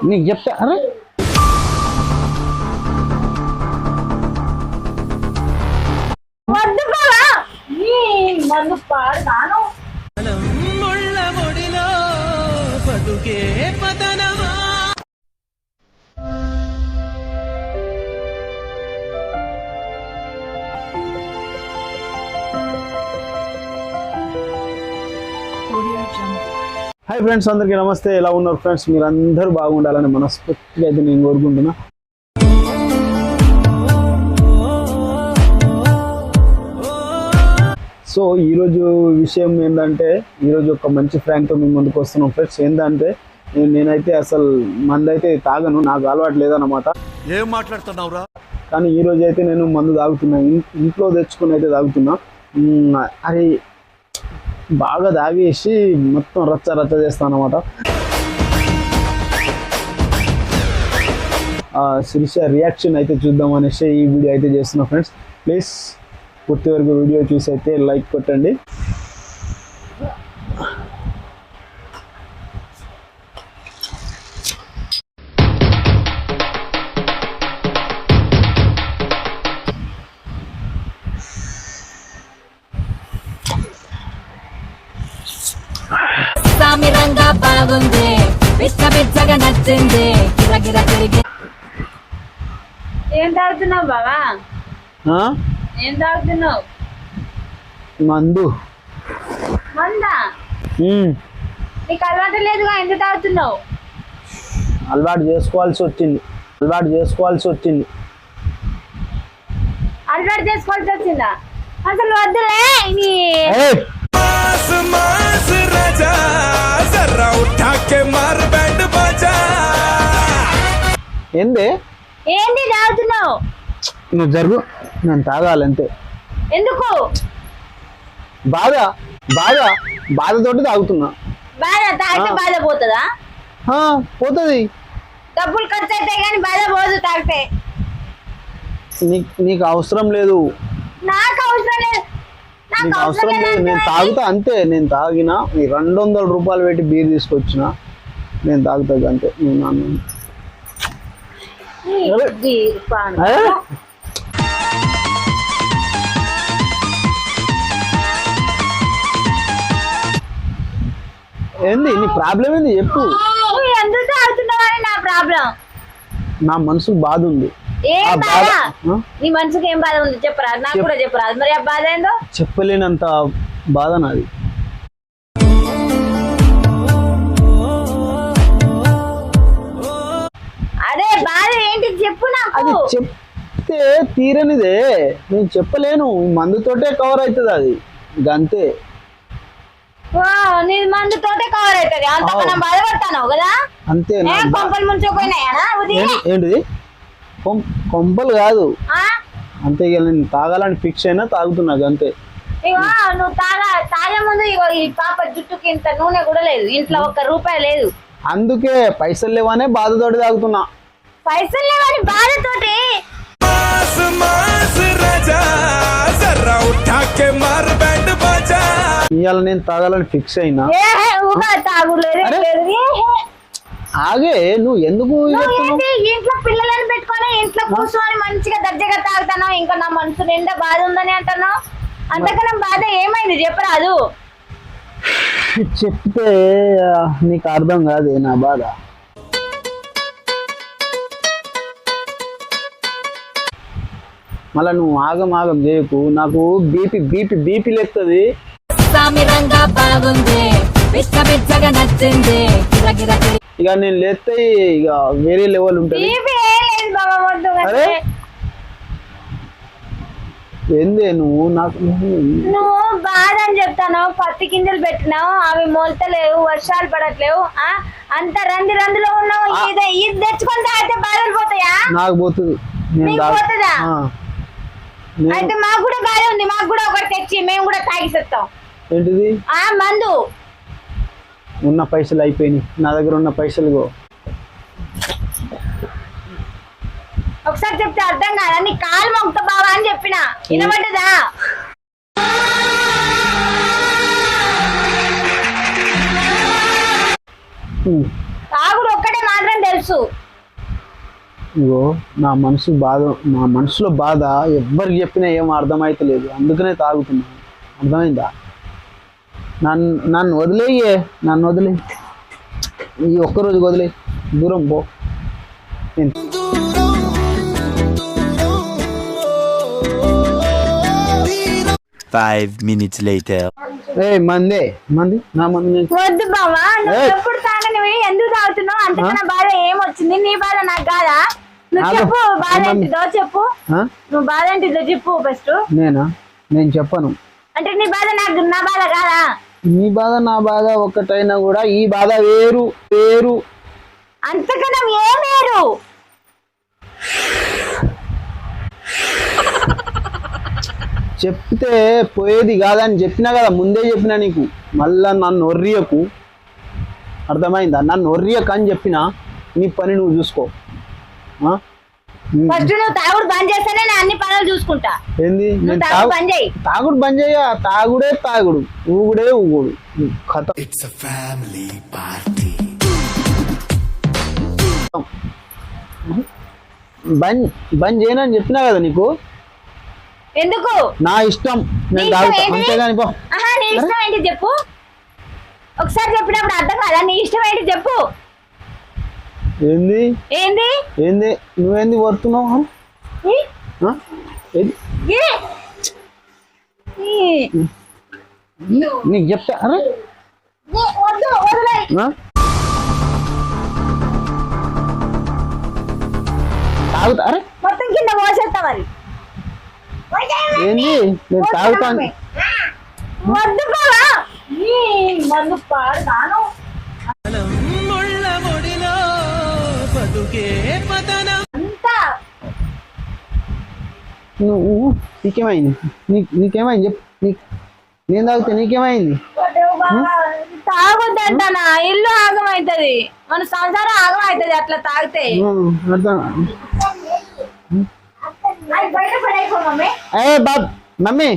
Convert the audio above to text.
నీకు చెప్తా అరే మందు పాడతాను హాయ్ ఫ్రెండ్స్, అందరికీ నమస్తే. ఎలా ఉన్నారు ఫ్రెండ్స్? మీరు అందరూ బాగుండాలని మనస్ఫూర్తిగా అయితే నేను కోరుకుంటున్నా. సో ఈరోజు విషయం ఏంటంటే, ఈరోజు ఒక మంచి ఫ్రాంక్తో మేము ముందుకు వస్తున్నాం ఫ్రెండ్స్. ఏంటంటే నేనైతే అసలు మందైతే తాగను, నాకు అలవాటు లేదన్నమాట. ఏం మాట్లాడుతున్నావురా? కానీ ఈరోజు అయితే నేను మందు తాగుతున్నా, ఇంట్లో తెచ్చుకుని అయితే తాగుతున్నా. అది బాగా తాగేసి మొత్తం రచ్చ రచ్చ చేస్తాను అనమాట. శిరీష రియాక్షన్ అయితే చూద్దాం అనేసి ఈ వీడియో అయితే చేస్తున్నా ఫ్రెండ్స్. ప్లీజ్ పూర్తి వరకు వీడియో చూసి అయితే లైక్ కొట్టండి. సామిరంగా బాగుంది, పిచ్చ పిచ్చగా నచ్చింది, గిరగిర తిరిగి. ఏం తాగుతున్నావు బావా? ఏం తాగుతున్నావు? మందు. మందా? నీకు అలవాటు లేదుగా, ఎందుకు తాగుతున్నావు? అలవాటు చేసుకోవాల్సి వచ్చింది. అలవాటు చేసుకోవాల్సి వచ్చిందా? అసలు వద్దులే. ఏంది తాగుతున్నావు? నువ్వు జరుగు, నేను తాగాలంతే. ఎందుకు? బాధతోటి తాగుతున్నా. బాధ తాగితే బాధ పోతుందా? పోతుంది. డబ్బులు ఖర్చు అయితే కానీ బాధ పోదు తాగితే. నీకు అవసరం లేదు. నాకు అవసరం లేదు. నేను తాగుతా అంతే. నేను తాగిన 200 రూపాయలు పెట్టి బీర్ తీసుకొచ్చిన, నేను తాగుతా అంతే. ఏంది నీ ప్రాబ్లం? ఏంది చెప్పు. ఎందుకు తాగుతున్నావని నా ప్రాబ్లం. నా మనసుకు బాధ ఉంది. నీ మనసుకు ఏం బాధ ఉంది చెప్పరాదు? నాకు కూడా చెప్పరాదు. మరి ఆ బాధ ఏందో? చెప్పలేనంత బాధ నాది. అదే బాధ ఏంటి చెప్పు నాకు. అది చెప్తే తీరనిదే, నేను చెప్పలేను. మందుతోటే కవర్ అవుతుంది అది, గంతే. నీ మందుతోటే కవర్ అవుతుంది. అంత మనం బాధపడతాను కదా, అంతే. కొంపలు ముంచుకుపోయినాయా? ఏంటిది? కొంపలు కాదు, అంతే. నేను తాగాలని ఫిక్స్ అయినా తాగుతున్నా అంతే. ఇగో నువ్వు తాగే ముందు ఇగో ఈ పాప జుట్టుకి ఇంత నూనె కూడా లేదు, ఇంట్లో 1 రూపాయి లేదు. అందుకే పైసలు లేవనే బాధతోటి తాగుతున్నా. పైసలు లేవని బాధతోటి? ఇవాళ నేను తాగాలని ఫిక్స్ అయినా. ఆగే, నువ్వు ఎందుకు ఇంట్లో పిల్లలని పెట్టుకొని ఇంట్లో కూర్చొని మంచిగా దర్జాగా తాగుతాను? ఇంకా నా మనసు నిండా బాధ ఉందని అంటున్నావు. అంతకన్నా బాధ ఏమైంది చెప్పరాదు? చెప్తే నీకు అర్థం కాదు నా బాధ. మళ్ళా నువ్వు ఆగం చేయకు. నాకు బీపీ లేస్తుంది. ఇక నేను లేస్తే ఇక వేరే లెవెల్ ఉంటుంది. ఏందే నువ్వు నాకు బాధ అని చెప్తాను. పత్తి గింజలు పెట్టినావు, అవి మొలతలేవు, వర్షాలు పడట్లేవు, అంత రందులో ఉన్నావు. ఇది తెచ్చుకొని తాగితే బాధలు పోతాయా? నాకు పోతుంది. పోతుందా? అయితే మాకు కూడా బాధ ఉంది. మాకు కూడా ఒకటి తెచ్చి మేము కూడా తాగిస్తాం. ఏంటిది? మందు. ఉన్న పైసలు అయిపోయినాయి నా దగ్గర. ఉన్న పైసలు ఒకసారి చెప్తే అర్థం కాదా? నీ కాలు మొక్త బావా అని చెప్పిన, వినబడ్డదా? తాగుడు ఒక్కటే మాత్రం తెలుసు. ఇగో నా మనసులో బాధ ఎవ్వరికి చెప్పినా ఏం అర్థమైతలేదు, అందుకనే తాగుతున్నాను. అర్థమైందా? నన్ను వదిలేయే, నన్ను వదిలే, ఈ ఒక్కరోజు వదిలే, దూరం పో. 5 minutes later. మంది నా మంది వద్దు బావా, నువ్వు ఏయ్. ఎప్పుడు తాగనివి ఎందుకు తాగుతున్నావు? అంతకన్నా బాధ ఏమొచ్చింది? నీ బాధ నాకు కాదా? నువ్వు ఆగు. చెప్పు, బాధ ఏమన్నా? ఏంటిదో చెప్పు. ఆ? నువ్వు బాధ ఏంటిదో చెప్పు ఫస్ట్. నేను చెప్పను. అంటే నీ బాధ నా బాధ కాదా? నీ బాధ నా బాధ ఒక్కటైనా కూడా ఈ బాధ వేరు వేరు. అంతకన్నా ఏం వేరు? చెప్తే పోయేది కాదని చెప్పినా కదా, ముందే చెప్పినా నీకు. మళ్ళా నన్ను ఒర్రియకు, అర్థమైందా? నన్ను ఒర్రియకు అని చెప్పినా నీ పని నువ్వు చూసుకో. ఆ? ఫస్ట్ నువ్వు తాగుడు బంద్ చేస్తేనే నేను అన్ని పనులు చూసుకుంటా. ఏంది? నువ్వు నేను తాగుడు బంద్ చేయి. తాగుడు బంద్ చేయ, తాగుడే తాగుడు, ఊగుడే ఊగుడు, కథ. It's a family party. బంద్ చేయనని చెప్పినా కదా నీకు. ఎందుకు? నా ఇష్టం, నీ నేను ఇష్టం తాగుతా ఏంటిది? అంతేగాని పో. ఆహా, నీ ఇష్టం ఏంటి చెప్పు. ఒకసారి చెప్పినప్పుడు అర్థం కాదా? నీ ఇష్టం ఏంటి చెప్పు. ఏంది ఏంది? ఏంది నువ్వేంది కొడుతున్నావు? ఈ? ఆ? ఏంది? ఈ? ఈ? నీకు చెప్తా. అరే వద్దు, వదిలేయ్. ఆ? తాగుతా. అరే మొత్తం కింద పోసేస్తా మరి. ఏంది? నేను తాగుతాను. వద్దు బావా, ఈ మందు పాడుతాను. అంతా నువ్వు నీకేమైంది? నీకేమైంది చెప్పు. నేను తాగితే నీకేమైంది? తాగొద్దంటానా? ఇల్లు ఆగమైతది, మన సంసారం ఆగమైతది అట్లా తాగితే. అర్థం. బయట పడైపో మమ్మీ. ఏ బాబ్ మమ్మీ